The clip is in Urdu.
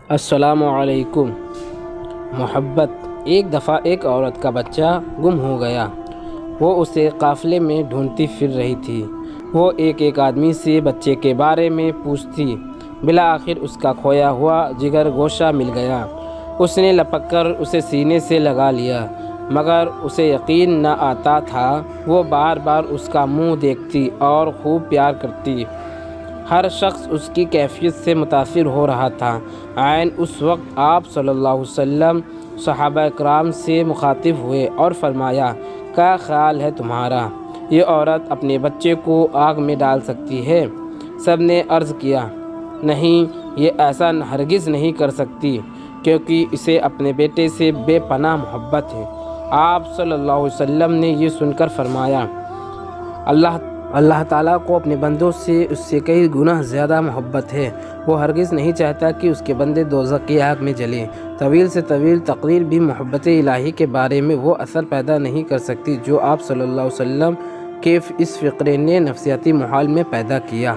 السلام علیکم۔ محبت۔ ایک دفعہ ایک عورت کا بچہ گم ہو گیا۔ وہ اسے قافلے میں ڈھونڈتی پھر رہی تھی۔ وہ ایک آدمی سے بچے کے بارے میں پوچھتی۔ بالآخر اس کا کھویا ہوا جگر گوشہ مل گیا۔ اس نے لپک کر اسے سینے سے لگا لیا، مگر اسے یقین نہ آتا تھا۔ وہ بار بار اس کا منہ دیکھتی اور خوب پیار کرتی۔ ہر شخص اس کی کیفیت سے متاثر ہو رہا تھا۔ عین اس وقت آپ صلی اللہ علیہ وسلم صحابہ کرام سے مخاطب ہوئے اور فرمایا، کیا خیال ہے تمہارا؟ یہ عورت اپنے بچے کو آگ میں ڈال سکتی ہے؟ سب نے عرض کیا، نہیں، یہ ایسا ہرگز نہیں کر سکتی، کیونکہ اسے اپنے بیٹے سے بے پناہ محبت ہے۔ آپ صلی اللہ علیہ وسلم نے یہ سن کر فرمایا، اللہ تعالیٰ کو اپنے بندوں سے اس سے کئی گنا زیادہ محبت ہے۔ وہ ہرگز نہیں چاہتا کہ اس کے بندے دوزخ کی آگ میں جلیں۔ طویل سے طویل تقریر بھی محبت الہی کے بارے میں وہ اثر پیدا نہیں کر سکتی جو آپ صلی اللہ علیہ وسلم کے اس فقرے نے نفسیاتی محال میں پیدا کیا۔